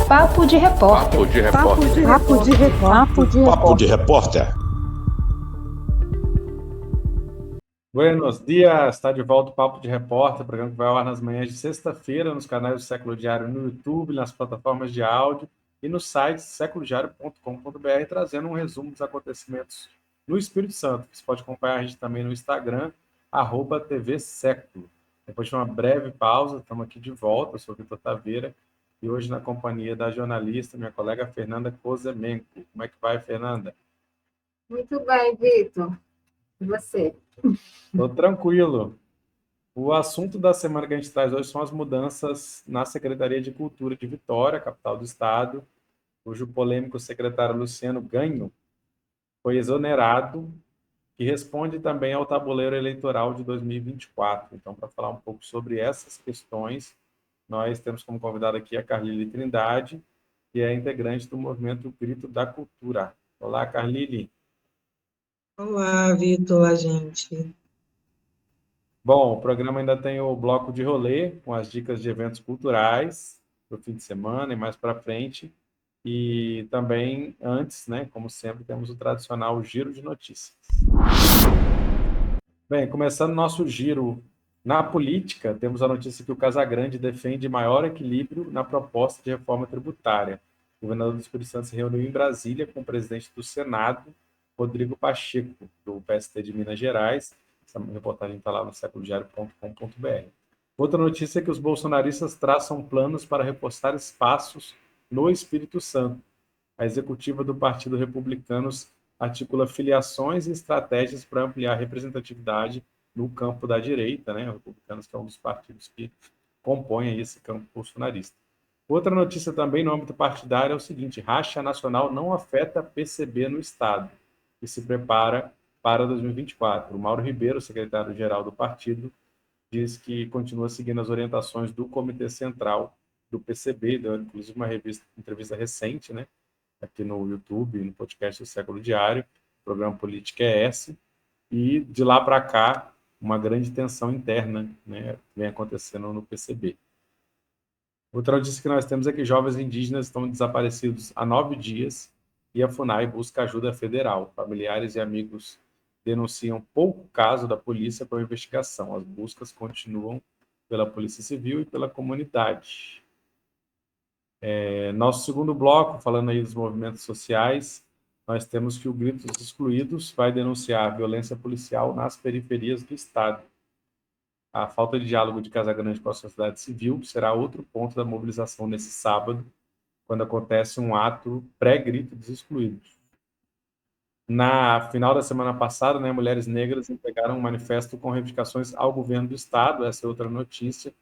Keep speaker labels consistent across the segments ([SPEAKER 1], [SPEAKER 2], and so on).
[SPEAKER 1] Papo de Repórter.
[SPEAKER 2] Papo de Repórter.
[SPEAKER 3] Papo de Repórter.
[SPEAKER 2] Papo de Repórter.
[SPEAKER 4] Buenos dias, está de volta o Papo de Repórter, programa que vai ao ar nas manhãs de sexta-feira, nos canais do Século Diário no YouTube, nas plataformas de áudio e no site seculodiario.com.br, trazendo um resumo dos acontecimentos no Espírito Santo. Você pode acompanhar a gente também no Instagram, @tvséculo. Depois de uma breve pausa, estamos aqui de volta, eu sou o Vitor Taveira, e hoje na companhia da jornalista, minha colega Fernanda Kozemenko. Como é que vai, Fernanda?
[SPEAKER 3] Muito bem, Vitor. E você?
[SPEAKER 4] Estou tranquilo. O assunto da semana que a gente traz hoje são as mudanças na Secretaria de Cultura de Vitória, capital do estado, cujo polêmico secretário Luciano Ganho foi exonerado, que responde também ao tabuleiro eleitoral de 2024. Então, para falar um pouco sobre essas questões, nós temos como convidada aqui a Carlile Trindade, que é integrante do movimento Grito da Cultura. Olá, Carlile.
[SPEAKER 5] Olá, Vitor, gente.
[SPEAKER 4] Bom, o programa ainda tem o bloco de rolê, com as dicas de eventos culturais para o fim de semana e mais para frente. E também, antes, né, como sempre, temos o tradicional giro de notícias. Bem, começando nosso giro na política, temos a notícia que o Casagrande defende maior equilíbrio na proposta de reforma tributária. O governador do Espírito Santo se reuniu em Brasília com o presidente do Senado, Rodrigo Pacheco, do PST de Minas Gerais. Essa reportagem está lá no seculodiario.com.br. Outra notícia é que os bolsonaristas traçam planos para reforçar espaços no Espírito Santo. A executiva do Partido Republicano articula filiações e estratégias para ampliar a representatividade no campo da direita, né? O Republicanos, que é um dos partidos que compõem esse campo bolsonarista. Outra notícia também no âmbito partidário é o seguinte: racha nacional não afeta PCB no Estado, que se prepara para 2024. O Mauro Ribeiro, secretário-geral do partido, diz que continua seguindo as orientações do Comitê Central do PCB, deu inclusive uma entrevista recente, né, aqui no YouTube, no podcast do Século Diário, o programa Política é esse, e de lá para cá, uma grande tensão interna, né, vem acontecendo no PCB. Outra notícia que nós temos é que jovens indígenas estão desaparecidos há 9 dias e a FUNAI busca ajuda federal. Familiares e amigos denunciam pouco caso da polícia para a investigação. As buscas continuam pela Polícia Civil e pela comunidade. Nosso segundo bloco, falando aí dos movimentos sociais, nós temos que o Grito dos Excluídos vai denunciar a violência policial nas periferias do Estado. A falta de diálogo de Casagrande com a sociedade civil será outro ponto da mobilização nesse sábado, quando acontece um ato pré-Grito dos Excluídos. Na final da semana passada, né, mulheres negras entregaram um manifesto com reivindicações ao governo do Estado. Essa é outra notícia.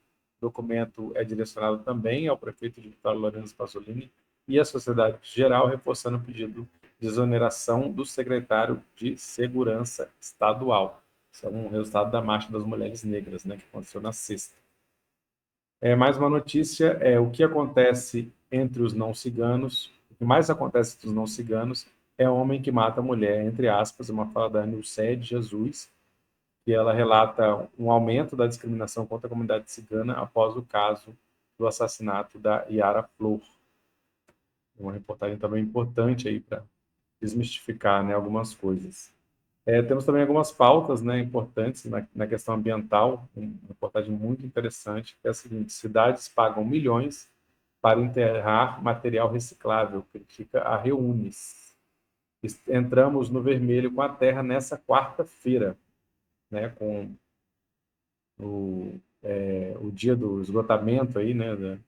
[SPEAKER 4] O documento é direcionado também ao prefeito de Vitória, Lourenço Pasolini, e à sociedade geral, reforçando o pedido de exoneração do secretário de Segurança Estadual. Isso é um resultado da Marcha das Mulheres Negras, né, que aconteceu na sexta. Mais uma notícia é o que acontece entre os não ciganos. O que mais acontece entre os não ciganos é homem que mata a mulher, entre aspas, uma fala da Nilce de Jesus, que ela relata um aumento da discriminação contra a comunidade cigana após o caso do assassinato da Yara Flor. Uma reportagem também importante aí para desmistificar, né, algumas coisas. Temos também algumas pautas, né, importantes na questão ambiental, uma reportagem muito interessante, que é a seguinte: cidades pagam milhões para enterrar material reciclável, critica a Reunis. Entramos no vermelho com a terra nessa quarta-feira, né, com o dia do esgotamento aí, né,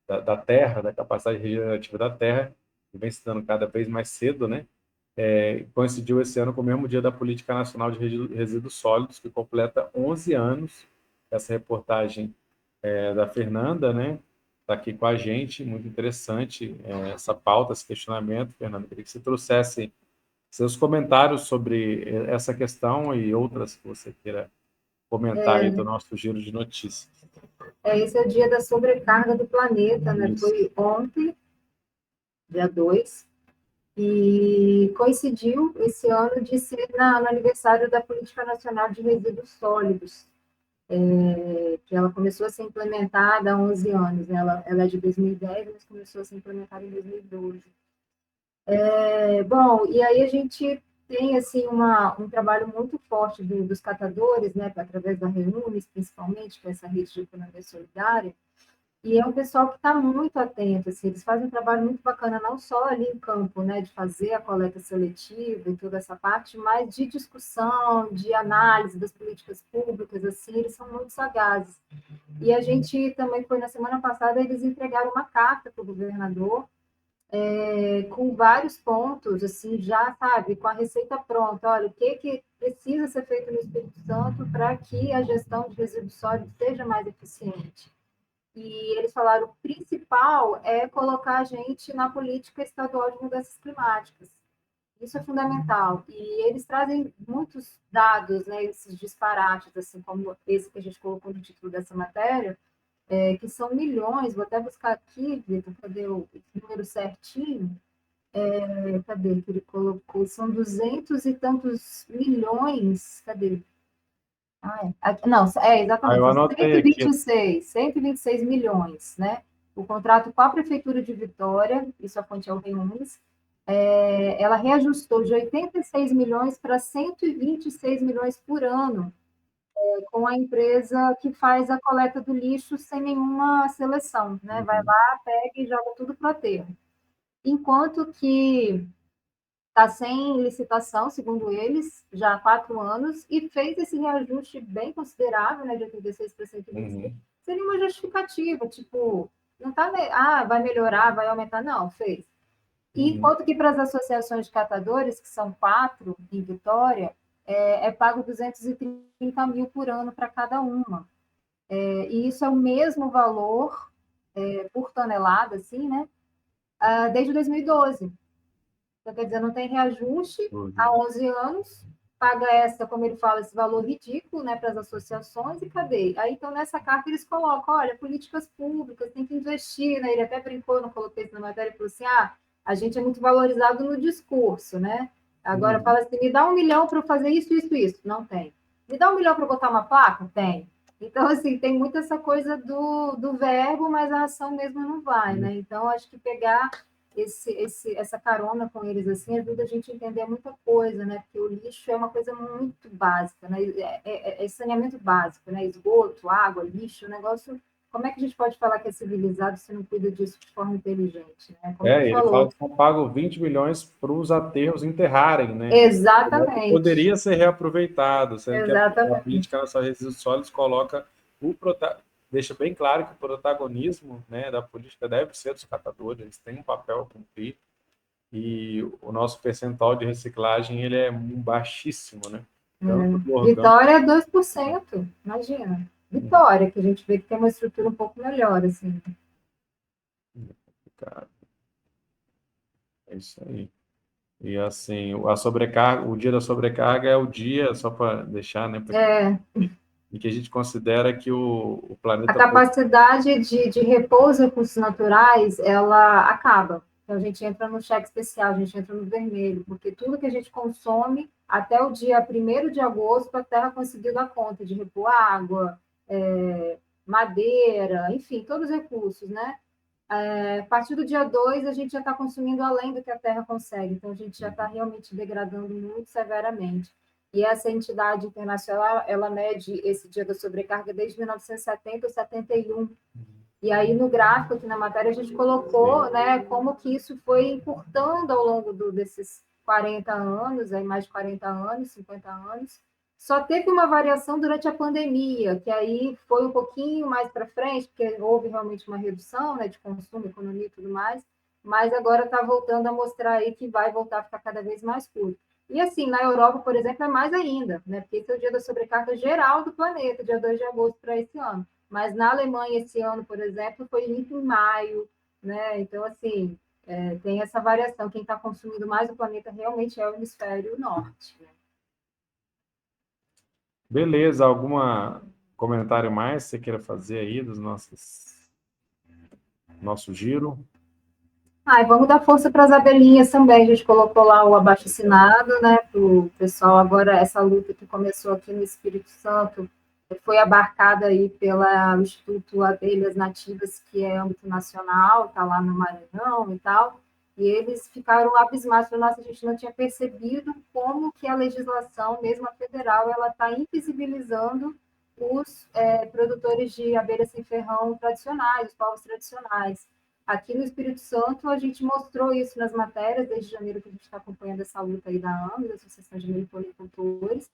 [SPEAKER 4] da terra, da capacidade regenerativa da terra, que vem se dando cada vez mais cedo, né? Coincidiu esse ano com o mesmo dia da Política Nacional de Resíduos Sólidos, que completa 11 anos. Essa reportagem da Fernanda, né? Está aqui com a gente, muito interessante essa pauta, esse questionamento. Fernanda, queria que você trouxesse seus comentários sobre essa questão e outras que você queira comentar aí do nosso giro de notícias.
[SPEAKER 3] Esse é o dia da sobrecarga do planeta, né?
[SPEAKER 4] Isso.
[SPEAKER 3] Foi ontem, dia 2, e coincidiu esse ano de ser no aniversário da Política Nacional de Resíduos Sólidos. que ela começou a ser implementada há 11 anos, né? Ela é de 2010, mas começou a ser implementada em 2012. Bom, e aí a gente tem assim um trabalho muito forte dos catadores, né, através da Reunes, principalmente, que é essa rede de economia solidária, e é um pessoal que está muito atento, assim, eles fazem um trabalho muito bacana, não só ali em campo, né, de fazer a coleta seletiva e toda essa parte, mas de discussão, de análise das políticas públicas, assim, eles são muito sagazes. E a gente também foi, na semana passada, eles entregaram uma carta para o governador, com vários pontos, assim, já, sabe, com a receita pronta. Olha, o que precisa ser feito no Espírito Santo para que a gestão de resíduos sólidos seja mais eficiente. E eles falaram, o principal é colocar a gente na política estadual de mudanças climáticas. Isso é fundamental. E eles trazem muitos dados, né, esses disparates, assim como esse que a gente colocou no título dessa matéria, que são milhões, vou até buscar aqui, Vitor, cadê o número certinho? Cadê que ele colocou? São 200 e tantos milhões, cadê? Não, exatamente,
[SPEAKER 4] Eu
[SPEAKER 3] são
[SPEAKER 4] anotei aqui.
[SPEAKER 3] 126 milhões, né? O contrato com a Prefeitura de Vitória, isso a fonte é o Reunes, ela reajustou de 86 milhões para 126 milhões por ano, com a empresa que faz a coleta do lixo sem nenhuma seleção, né? Vai lá, pega e joga tudo para o aterro. Enquanto que está sem licitação, segundo eles, já há 4 anos, e fez esse reajuste bem considerável, né, de 86 para 126, sem nenhuma justificativa, tipo, não está, vai melhorar, vai aumentar, não, fez. E enquanto que para as associações de catadores, que são 4 em Vitória, é pago 230 mil por ano para cada uma. E isso é o mesmo valor por tonelada, assim, né? Desde 2012. Então, quer dizer, não tem reajuste há 11 anos, paga como ele fala, esse valor ridículo, né, para as associações, e cadê? Aí, então, nessa carta, eles colocam, olha, políticas públicas, tem que investir, né? Ele até brincou, não coloquei isso na matéria, ele falou assim, a gente é muito valorizado no discurso, né? Agora fala assim, me dá 1 milhão para eu fazer isso, isso, isso. Não tem. Me dá 1 milhão para botar uma placa? Tem. Então, assim, tem muito essa coisa do verbo, mas a ação mesmo não vai, né? Então, acho que pegar essa carona com eles assim ajuda a gente a entender muita coisa, né? Porque o lixo é uma coisa muito básica, né? É saneamento básico, né? Esgoto, água, lixo, negócio. Como é que a gente pode falar que é civilizado se não cuida disso de forma inteligente, né? Como
[SPEAKER 4] Ele
[SPEAKER 3] falou.
[SPEAKER 4] fala que são pagos 20 milhões para os aterros enterrarem, né?
[SPEAKER 3] Exatamente.
[SPEAKER 4] Poderia ser reaproveitado, sendo que a política nacional de resíduos sólidos coloca deixa bem claro que o protagonismo, né, da política deve ser dos catadores, eles têm um papel a cumprir, e o nosso percentual de reciclagem ele é baixíssimo, né?
[SPEAKER 3] Vitória é 2%, imagina. Vitória, que a gente vê que tem uma estrutura um pouco melhor, assim.
[SPEAKER 4] É isso aí. E assim, a sobrecarga, o dia da sobrecarga é o dia, só para deixar, né? Em que a gente considera que o planeta...
[SPEAKER 3] A capacidade de repor os recursos naturais, ela acaba. Então, a gente entra no cheque especial, a gente entra no vermelho, porque tudo que a gente consome, até o dia 1º de agosto, a Terra conseguiu dar conta de repor água, madeira, enfim, todos os recursos, né? A partir do dia 2, a gente já está consumindo além do que a Terra consegue, então a gente já está realmente degradando muito severamente. E essa entidade internacional, ela mede esse dia da sobrecarga desde 1970 ou 71. E aí, no gráfico aqui na matéria, a gente colocou, né, como que isso foi encurtando ao longo desses 40 anos, aí mais de 40 anos, 50 anos. Só teve uma variação durante a pandemia, que aí foi um pouquinho mais para frente, porque houve realmente uma redução, né, de consumo, economia e tudo mais, mas agora está voltando a mostrar aí que vai voltar a ficar cada vez mais curto. E assim, na Europa, por exemplo, é mais ainda, né, porque esse é o dia da sobrecarga geral do planeta, dia 2 de agosto para esse ano. Mas na Alemanha, esse ano, por exemplo, foi limpo em maio, né? Então, assim, tem essa variação. Quem está consumindo mais o planeta realmente é o hemisfério norte, né?
[SPEAKER 4] Beleza, algum comentário mais que você queira fazer aí dos nosso giro?
[SPEAKER 3] E vamos dar força para as abelhinhas também. A gente colocou lá o abaixo-assinado, né? Para o pessoal agora, essa luta que começou aqui no Espírito Santo, foi abarcada aí pelo Instituto Abelhas Nativas, que é âmbito nacional, está lá no Maranhão e tal, e eles ficaram abismados, nossa, a gente não tinha percebido como que a legislação, mesmo a federal, ela está invisibilizando os produtores de abelha sem ferrão tradicionais, os povos tradicionais. Aqui no Espírito Santo, a gente mostrou isso nas matérias, desde janeiro que a gente está acompanhando essa luta aí da AME, da Associação de Meliponicultores,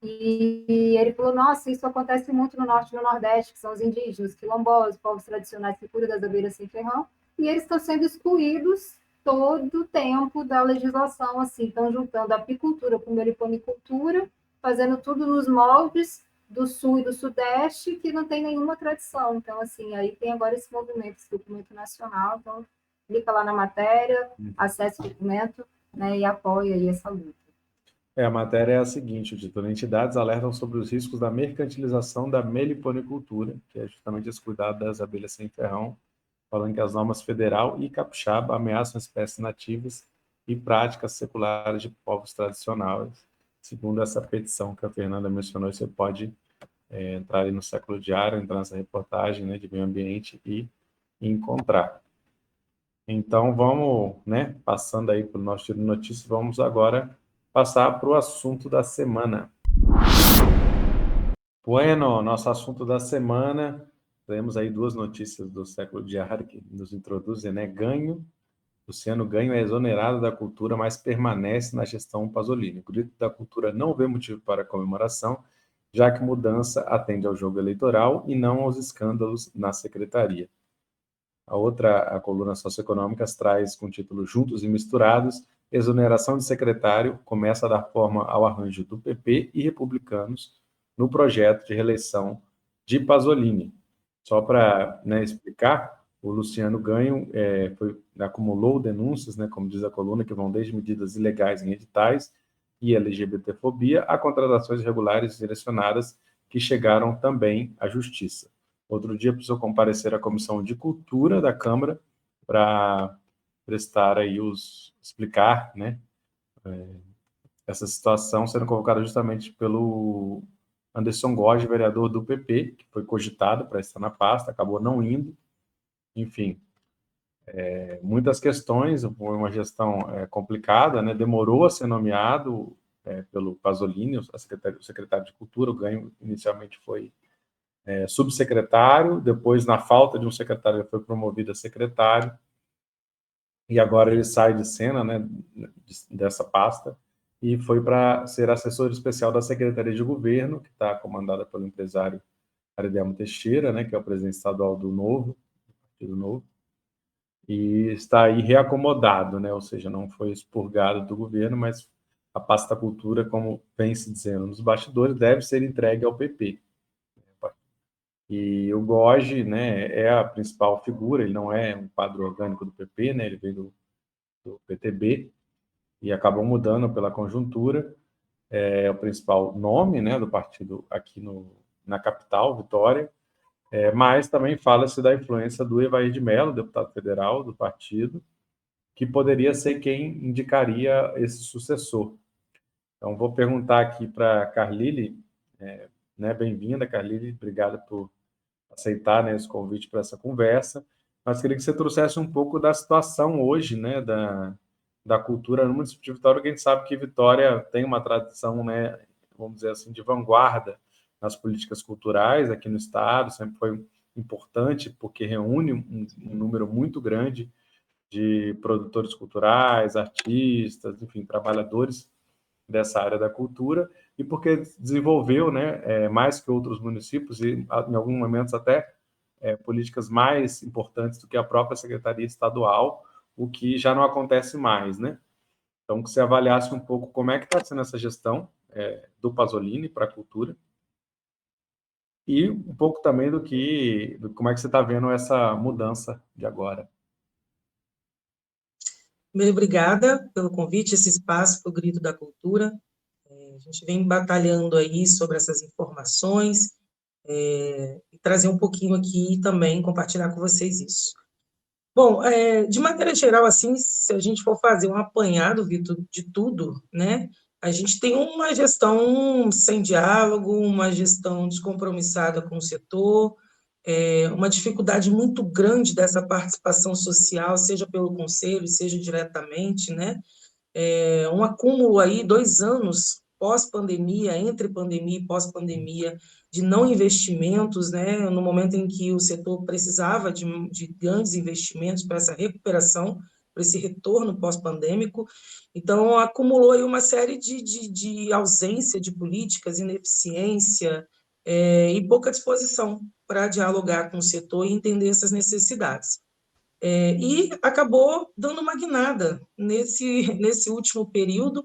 [SPEAKER 3] e ele falou, nossa, isso acontece muito no Norte e no Nordeste, que são os indígenas, quilombolas, povos tradicionais que cuidam das abelhas sem ferrão, e eles estão sendo excluídos todo o tempo da legislação, assim, estão juntando a apicultura com meliponicultura, fazendo tudo nos moldes do Sul e do Sudeste, que não tem nenhuma tradição. Então, assim, aí tem agora esse movimento, esse documento nacional, então clica lá na matéria, acesse o documento, né, e apoia aí essa luta.
[SPEAKER 4] A matéria é a seguinte, o título: entidades alertam sobre os riscos da mercantilização da meliponicultura, que é justamente esse cuidado das abelhas sem ferrão, falando que as normas federal e capixaba ameaçam espécies nativas e práticas seculares de povos tradicionais. Segundo essa petição que a Fernanda mencionou, você pode entrar aí no Século Diário, entrar nessa reportagem, né, de meio ambiente e encontrar. Então, vamos, né, passando aí para o nosso Giro de Notícias, vamos agora passar para o assunto da semana. Bueno, nosso assunto da semana, temos aí duas notícias do Século Diário que nos introduzem, né? Luciano Ganho é exonerado da cultura, mas permanece na gestão Pasolini. O grito da cultura não vê motivo para comemoração, já que mudança atende ao jogo eleitoral e não aos escândalos na secretaria. A coluna Socioeconômicas traz com o título Juntos e Misturados, exoneração de secretário começa a dar forma ao arranjo do PP e republicanos no projeto de reeleição de Pasolini. Só para, né, explicar, o Luciano Ganho acumulou denúncias, né, como diz a coluna, que vão desde medidas ilegais em editais e LGBTfobia a contratações irregulares direcionadas que chegaram também à Justiça. Outro dia precisou comparecer à Comissão de Cultura da Câmara para prestar aí explicar, né, essa situação, sendo convocada justamente pelo Anderson Gogi, vereador do PP, que foi cogitado para estar na pasta, acabou não indo. Enfim, muitas questões, foi uma gestão complicada, né? Demorou a ser nomeado pelo Pasolini, o secretário de Cultura. O Ganho inicialmente foi subsecretário, depois, na falta de um secretário, ele foi promovido a secretário, e agora ele sai de cena, né, dessa pasta, e foi para ser assessor especial da Secretaria de Governo, que está comandada pelo empresário Aridelmo Teixeira, né, que é o presidente estadual do Partido Novo, e está aí reacomodado, né, ou seja, não foi expurgado do governo, mas a pasta da cultura, como vem se dizendo nos bastidores, deve ser entregue ao PP. E o Gogi, né, é a principal figura, ele não é um quadro orgânico do PP, né, ele veio do PTB, e acabou mudando pela conjuntura, é o principal nome, né, do partido aqui na capital, Vitória, mas também fala-se da influência do Evair de Mello, deputado federal do partido, que poderia ser quem indicaria esse sucessor. Então, vou perguntar aqui para a Carlile, né, bem-vinda, Carlile, obrigado por aceitar, né, esse convite para essa conversa, mas queria que você trouxesse um pouco da situação hoje, né, da cultura no município de Vitória, que a gente sabe que Vitória tem uma tradição, né, vamos dizer assim, de vanguarda nas políticas culturais aqui no estado, sempre foi importante, porque reúne um número muito grande de produtores culturais, artistas, enfim, trabalhadores dessa área da cultura, e porque desenvolveu, né, mais que outros municípios, e em alguns momentos até políticas mais importantes do que a própria Secretaria Estadual, o que já não acontece mais, né? Então, que você avaliasse um pouco como é que está sendo essa gestão do Pasolini para a cultura, e um pouco também como é que você está vendo essa mudança de agora.
[SPEAKER 5] Primeiro, obrigada pelo convite, esse espaço para o Grito da Cultura. A gente vem batalhando aí sobre essas informações e trazer um pouquinho aqui e também compartilhar com vocês isso. Bom, de maneira geral, assim, se a gente for fazer um apanhado, Vitor, de tudo, né, a gente tem uma gestão sem diálogo, uma gestão descompromissada com o setor, uma dificuldade muito grande dessa participação social, seja pelo conselho, seja diretamente, né? Um acúmulo aí, 2 anos pós-pandemia, entre pandemia e pós-pandemia, de não investimentos, né? No momento em que o setor precisava de grandes investimentos para essa recuperação, para esse retorno pós-pandêmico. Então, acumulou aí uma série de ausência de políticas, ineficiência, e pouca disposição para dialogar com o setor e entender essas necessidades. E acabou dando uma guinada nesse último período,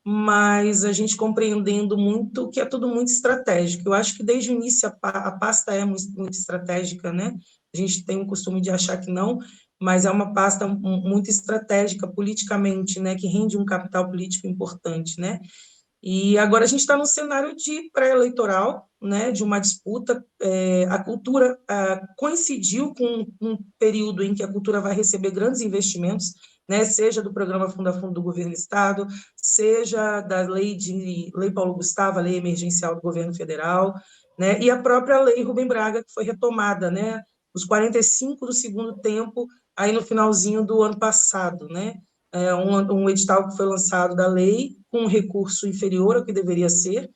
[SPEAKER 5] mas a gente compreendendo muito que é tudo muito estratégico. Eu acho que desde o início a pasta é muito estratégica, né? A gente tem o costume de achar que não, mas é uma pasta muito estratégica politicamente, né? Que rende um capital político importante, né? E agora a gente está num cenário de pré-eleitoral, né, de uma disputa. A cultura coincidiu com um período em que a cultura vai receber grandes investimentos, né, seja do programa Fundo a Fundo do Governo do Estado, seja da Lei Paulo Gustavo, a Lei Emergencial do Governo Federal, né, e a própria Lei Rubem Braga, que foi retomada, né, os 45 do segundo tempo, aí no finalzinho do ano passado, né, um edital que foi lançado da lei com um recurso inferior ao que deveria ser.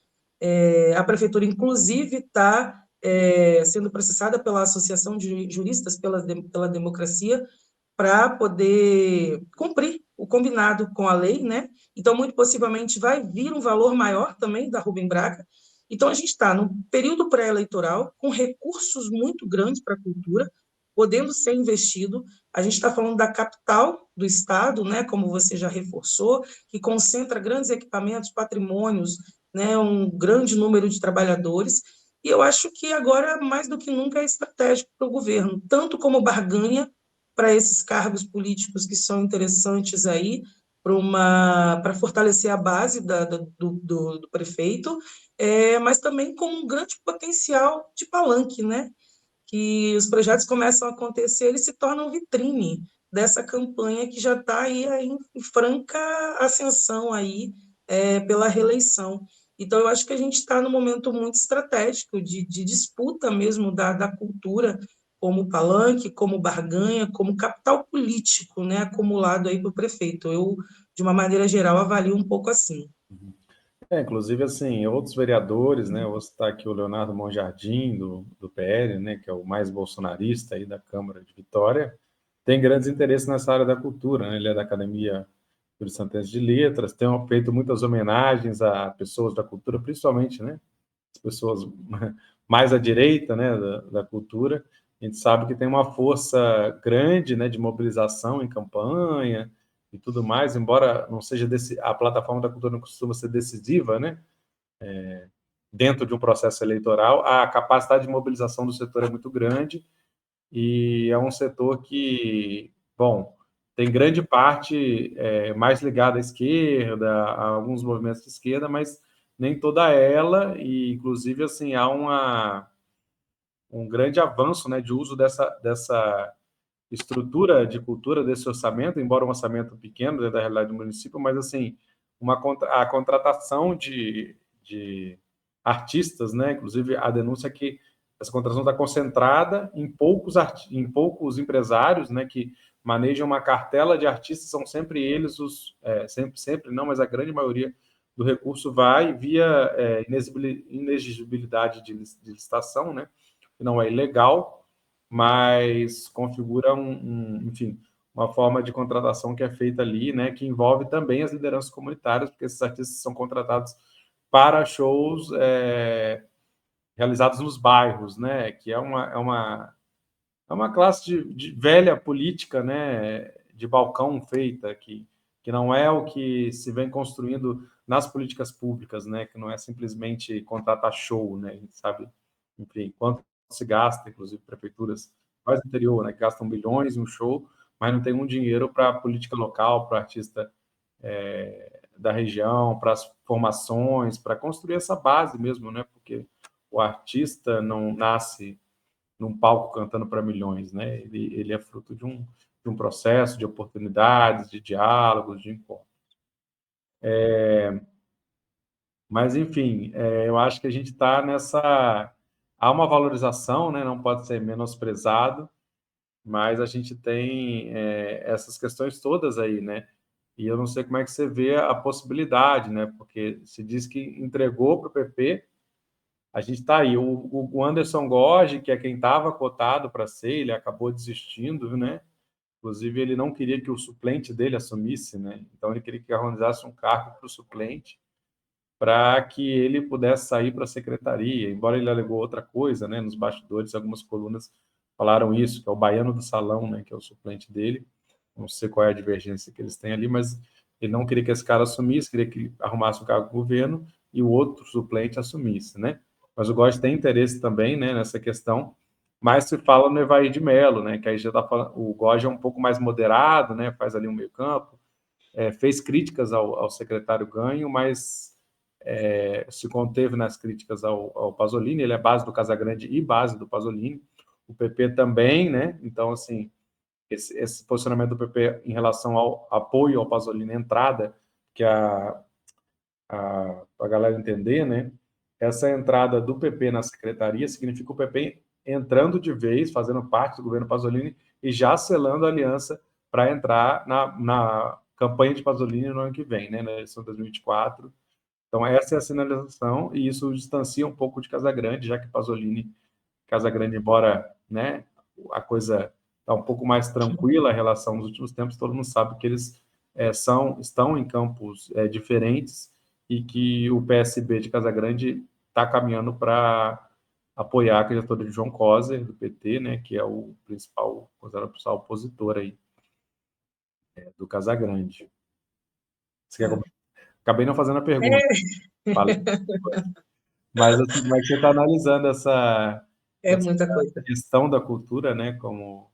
[SPEAKER 5] A prefeitura, inclusive, está sendo processada pela Associação de Juristas pela Democracia para poder cumprir o combinado com a lei, né? Então, muito possivelmente, vai vir um valor maior também da Rubem Braga. Então, a gente está no período pré-eleitoral, com recursos muito grandes para a cultura, podendo ser investido. A gente está falando da capital do Estado, né, como você já reforçou, que concentra grandes equipamentos, patrimônios, né, um grande número de trabalhadores, e eu acho que agora, mais do que nunca, é estratégico para o governo, tanto como barganha para esses cargos políticos que são interessantes aí, para fortalecer a base do prefeito, mas também com um grande potencial de palanque, né? Que os projetos começam a acontecer, eles se tornam vitrine dessa campanha que já está aí em franca ascensão aí, pela reeleição. Então, eu acho que a gente está num momento muito estratégico de disputa mesmo da cultura como palanque, como barganha, como capital político, né, acumulado aí para o prefeito. Eu, de uma maneira geral, avalio um pouco assim.
[SPEAKER 4] Inclusive, assim, outros vereadores, né? Eu vou citar aqui o Leonardo Monjardim, do PL, né? Que é o mais bolsonarista aí da Câmara de Vitória, tem grandes interesses nessa área da cultura, né? Ele é da Academia Júlio Santos de Letras, tem feito muitas homenagens a pessoas da cultura, principalmente, né? As pessoas mais à direita, né? Da cultura. A gente sabe que tem uma força grande, né? De mobilização em campanha, e tudo mais, embora não seja a plataforma da cultura não costuma ser decisiva, né? Dentro de um processo eleitoral, a capacidade de mobilização do setor é muito grande e é um setor que, bom, tem grande parte mais ligada à esquerda, a alguns movimentos de esquerda, mas nem toda ela, e inclusive assim há um grande avanço, né, de uso dessa estrutura de cultura desse orçamento, embora um orçamento pequeno dentro da realidade do município, mas assim a contratação de artistas, né? Inclusive a denúncia é que essa contratação está concentrada em poucos empresários, né? Que manejam uma cartela de artistas, são sempre eles sempre não, mas a grande maioria do recurso vai via inexigibilidade de licitação, né? Que não é ilegal, mas configura enfim, uma forma de contratação que é feita ali, né, que envolve também as lideranças comunitárias, porque esses artistas são contratados para shows realizados nos bairros, né, que é uma classe de velha política, né, de balcão feita, que não é o que se vem construindo nas políticas públicas, né, que não é simplesmente contratar show, né, a gente sabe, enfim, quanto se gasta, inclusive prefeituras mais do interior, né, que gastam bilhões em um show, mas não tem um dinheiro para a política local, para artista da região, para as formações, para construir essa base mesmo, né, porque o artista não nasce num palco cantando para milhões, né? Ele é fruto de um processo de oportunidades, de diálogos, de encontros. Mas, enfim, eu acho que a gente está nessa... Há uma valorização, né? Não pode ser menosprezado, mas a gente tem essas questões todas aí, né? E eu não sei como é que você vê a possibilidade, né? Porque se diz que entregou para o PP, a gente está aí. O Anderson Gorgi, que é quem estava cotado para ser, ele acabou desistindo, né? Inclusive, ele não queria que o suplente dele assumisse, né? Então, ele queria que organizasse um cargo para o suplente, para que ele pudesse sair para a secretaria, embora ele alegou outra coisa, né? Nos bastidores, algumas colunas falaram isso, que é o baiano do salão, né? Que é o suplente dele. Não sei qual é a divergência que eles têm ali, mas ele não queria que esse cara assumisse, queria que arrumasse um cargo do governo e o outro suplente assumisse, né? Mas o Góes tem interesse também, né, nessa questão, mas se fala no Evair de Mello, né, que aí já está falando, o Góes é um pouco mais moderado, né, faz ali um meio campo, fez críticas ao secretário Ganho, mas se conteve nas críticas ao Pasolini, ele é base do Casagrande e base do Pasolini, o PP também, né, então, assim, esse posicionamento do PP em relação ao apoio ao Pasolini, entrada, que a galera entender, né? Essa entrada do PP na secretaria significa o PP entrando de vez, fazendo parte do governo Pasolini e já selando a aliança para entrar na campanha de Pasolini no ano que vem, né? Na eleição de 2024. Então, essa é a sinalização, e isso distancia um pouco de Casagrande, já que Pasolini, Casagrande, embora, né, a coisa está um pouco mais tranquila, a relação nos últimos tempos, todo mundo sabe que eles estão em campos diferentes, e que o PSB de Casagrande está caminhando para apoiar a candidatura de João Coser, do PT, né, que é o principal opositor aí, do Casagrande. Você quer... Acabei não fazendo a pergunta. Mas assim, como é que você está analisando essa
[SPEAKER 5] Muita coisa.
[SPEAKER 4] questão da cultura, né, como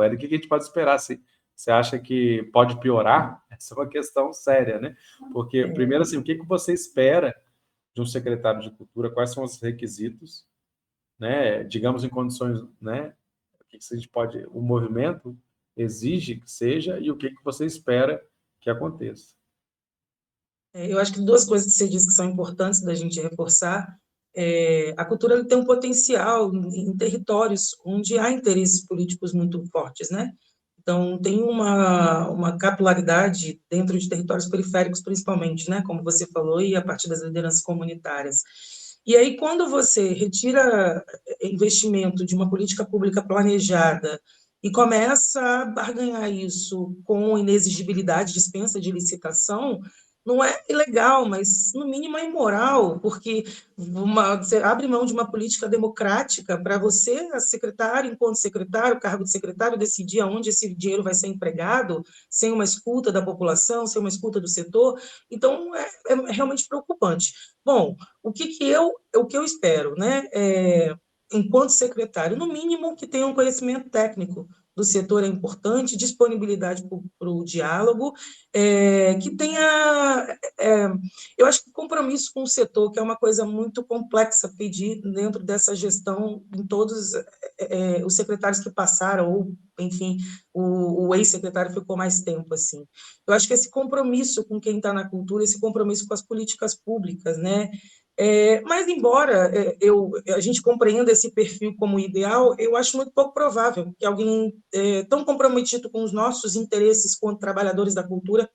[SPEAKER 4] é? O que a gente pode esperar? Você acha que pode piorar? Essa é uma questão séria, né? Porque, primeiro, assim, o que você espera de um secretário de cultura? Quais são os requisitos, né? Digamos, em condições, né? O que a gente pode... O movimento exige que seja, e o que você espera que aconteça?
[SPEAKER 5] Eu acho que duas coisas que você disse que são importantes da gente reforçar. A cultura tem um potencial em territórios onde há interesses políticos muito fortes, né? Então, tem uma capilaridade dentro de territórios periféricos, principalmente, né? Como você falou, e a partir das lideranças comunitárias. E aí, quando você retira investimento de uma política pública planejada e começa a barganhar isso com inexigibilidade, dispensa de licitação, não é ilegal, mas no mínimo é imoral, porque você abre mão de uma política democrática para você, a secretário, enquanto secretário, o cargo de secretário, decidir aonde esse dinheiro vai ser empregado, sem uma escuta da população, sem uma escuta do setor. Então, é realmente preocupante. Bom, o que eu espero, né? Enquanto secretário, no mínimo que tenha um conhecimento técnico do setor é importante, disponibilidade para o diálogo, que tenha, eu acho que compromisso com o setor, que é uma coisa muito complexa pedir dentro dessa gestão em todos os secretários que passaram, ou, enfim, o ex-secretário ficou mais tempo, assim. Eu acho que esse compromisso com quem está na cultura, esse compromisso com as políticas públicas, né? Mas, embora a gente compreenda esse perfil como ideal, eu acho muito pouco provável que alguém tão comprometido com os nossos interesses quanto trabalhadores da cultura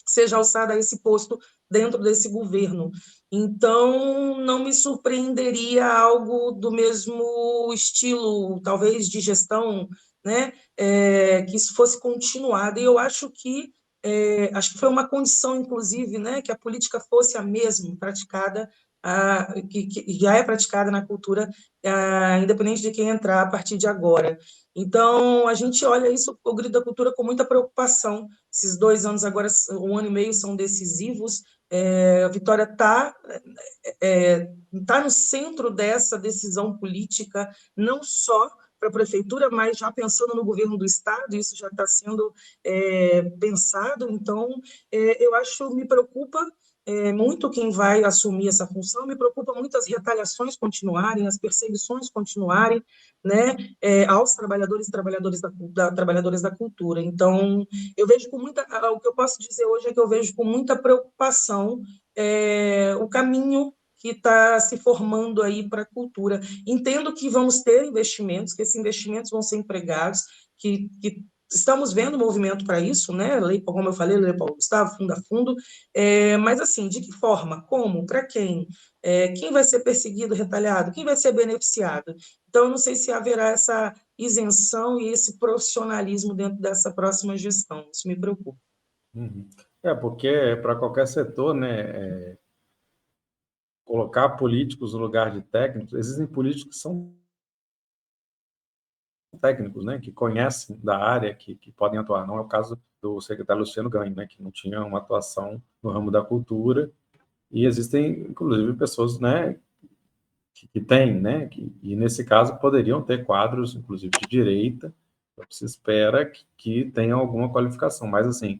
[SPEAKER 5] seja alçado a esse posto dentro desse governo. Então, não me surpreenderia algo do mesmo estilo, talvez, de gestão, né? Que isso fosse continuado. E eu acho que foi uma condição, inclusive, né, que a política fosse a mesma, praticada, que já é praticada na cultura, independente de quem entrar a partir de agora. Então, a gente olha isso, o Grito da Cultura, com muita preocupação. Esses 2 anos agora, 1 ano e meio, são decisivos. A Vitória está no centro dessa decisão política, não só para a prefeitura, mas já pensando no governo do estado, isso já está sendo pensado. Então, me preocupa muito quem vai assumir essa função, me preocupa muito as retaliações continuarem, as perseguições continuarem, né, aos trabalhadores e trabalhadoras da cultura. Então, eu vejo com muita... O que eu posso dizer hoje é que eu vejo com muita preocupação o caminho que está se formando aí para a cultura. Entendo que vamos ter investimentos, que esses investimentos vão ser empregados, que estamos vendo movimento para isso, né? Lei, como eu falei, Lei Paulo Gustavo, Fundo a Fundo, mas assim, de que forma? Como? Para quem? Quem vai ser perseguido, retalhado? Quem vai ser beneficiado? Então, eu não sei se haverá essa isenção e esse profissionalismo dentro dessa próxima gestão. Isso me preocupa.
[SPEAKER 4] Uhum. Porque para qualquer setor, né, colocar políticos no lugar de técnicos, existem políticos que são técnicos, né, que conhecem da área, que podem atuar. Não é o caso do secretário Luciano Ganho, né, que não tinha uma atuação no ramo da cultura, e existem, inclusive, pessoas, né, que têm, né, e nesse caso poderiam ter quadros, inclusive, de direita, então se espera que tenham alguma qualificação, mas, assim,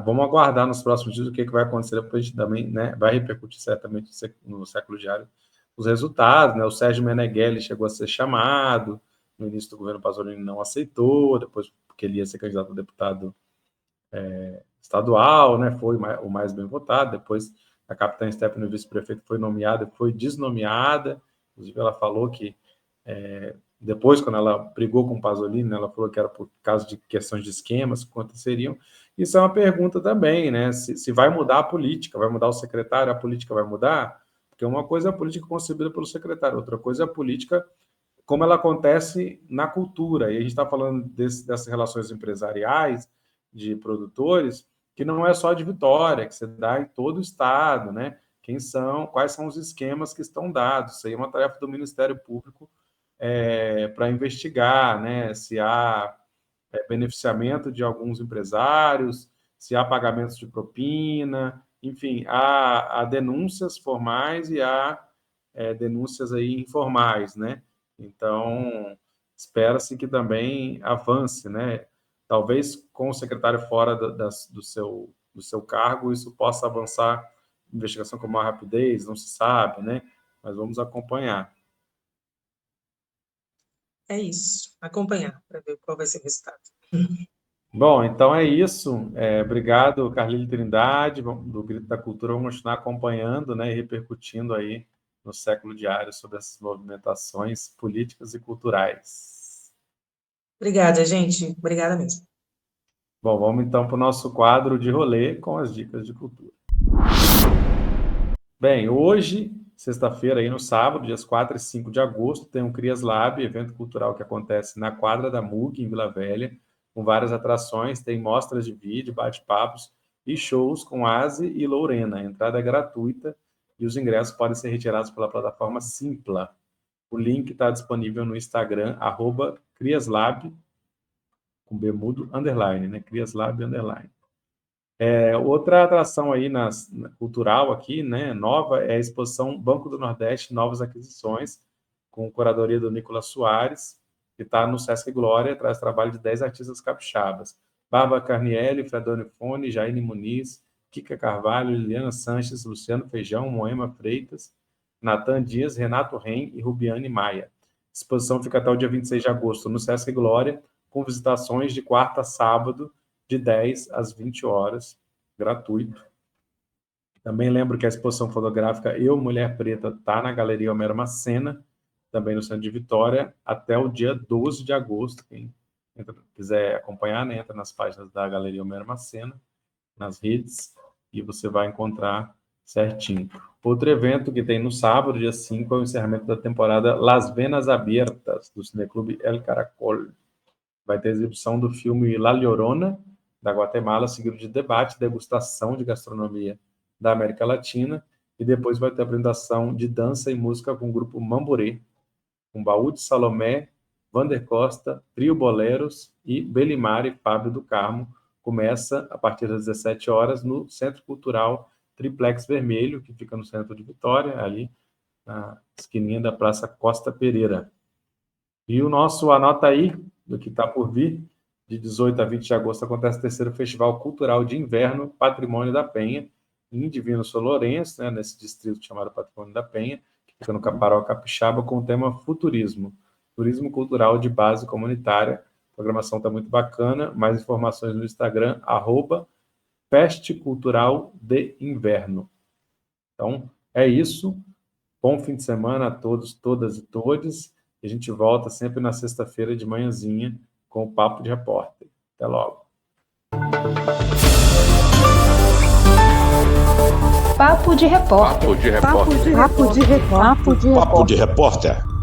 [SPEAKER 4] vamos aguardar nos próximos dias o que vai acontecer, depois a gente também, né, vai repercutir certamente no século diário os resultados, né, o Sérgio Meneghelli chegou a ser chamado, no início do governo Pasolini não aceitou, depois porque ele ia ser candidato a deputado estadual, né, foi o mais bem votado, depois a capitã Stephanie, vice-prefeito, foi nomeada, foi desnomeada, inclusive ela falou que depois, quando ela brigou com o Pasolini, ela falou que era por causa de questões de esquemas que aconteceriam. Isso é uma pergunta também, né? Se vai mudar a política, vai mudar o secretário, a política vai mudar? Porque uma coisa é a política concebida pelo secretário, outra coisa é a política como ela acontece na cultura. E a gente está falando dessas relações empresariais, de produtores, que não é só de Vitória, que você dá em todo o estado, né? Quais são os esquemas que estão dados? Isso aí é uma tarefa do Ministério Público para investigar, né, se há beneficiamento de alguns empresários, se há pagamentos de propina, enfim, há denúncias formais e há denúncias aí informais, né? Então, espera-se que também avance, né? Talvez com o secretário fora do seu cargo, isso possa avançar, investigação com maior rapidez, não se sabe, né? Mas vamos acompanhar.
[SPEAKER 5] É isso, acompanhar para ver qual vai ser o resultado.
[SPEAKER 4] Bom, então é isso. Obrigado, Carlile Trindade, do Grito da Cultura. Vamos continuar acompanhando, né, e repercutindo aí no século diário sobre essas movimentações políticas e culturais.
[SPEAKER 5] Obrigada, gente. Obrigada mesmo.
[SPEAKER 4] Bom, vamos então para o nosso quadro de rolê com as dicas de cultura. Bem, hoje, sexta-feira, aí no sábado, dias 4 e 5 de agosto, tem o Crias Lab, evento cultural que acontece na quadra da MUG, em Vila Velha, com várias atrações, tem mostras de vídeo, bate-papos e shows com Asi e Lorena. A entrada é gratuita e os ingressos podem ser retirados pela plataforma Simpla. O link está disponível no Instagram, @criaslab, com bemudo, underline, né? Criaslab, underline. Outra atração aí cultural aqui, né, nova, é a exposição Banco do Nordeste, Novas Aquisições, com curadoria do Nicolas Soares, que está no Sesc Glória, traz trabalho de 10 artistas capixabas. Bárbara Carnielli, Fredone Fone, Jaine Muniz, Kika Carvalho, Liliana Sanches, Luciano Feijão, Moema Freitas, Natan Dias, Renato Ren e Rubiane Maia. A exposição fica até o dia 26 de agosto no Sesc Glória, com visitações de quarta a sábado, de 10 às 20 horas, gratuito. Também lembro que a exposição fotográfica Eu, Mulher Preta, está na Galeria Homero Macena, também no centro de Vitória, até o dia 12 de agosto. Quem quiser acompanhar, né, entra nas páginas da Galeria Homero Macena, nas redes, e você vai encontrar certinho. Outro evento que tem no sábado, dia 5, é o encerramento da temporada Las Venas Abiertas, do Cineclube El Caracol. Vai ter exibição do filme La Llorona, da Guatemala, seguido de debate, degustação de gastronomia da América Latina, e depois vai ter apresentação de dança e música com o grupo Mamborê, com Baú de Salomé, Vander Costa, Trio Boleros e Belimar e Fábio do Carmo. Começa a partir das 17 horas no Centro Cultural Triplex Vermelho, que fica no centro de Vitória, ali na esquininha da Praça Costa Pereira. E o nosso Anota Aí, do que está por vir, de 18 a 20 de agosto, acontece o terceiro Festival Cultural de Inverno Patrimônio da Penha, em Divino São Lourenço, né, nesse distrito chamado Patrimônio da Penha, que fica no Caparaó Capixaba, com o tema Futurismo, Turismo Cultural de Base Comunitária. A programação está muito bacana. Mais informações no Instagram, @Feste Cultural de Inverno. Então, é isso. Bom fim de semana a todos, todas e todes. E a gente volta sempre na sexta-feira de manhãzinha com o Papo de Repórter. Até logo.
[SPEAKER 3] Papo de Repórter.
[SPEAKER 1] Papo de Repórter.
[SPEAKER 2] Papo de Repórter.
[SPEAKER 1] Papo de Repórter.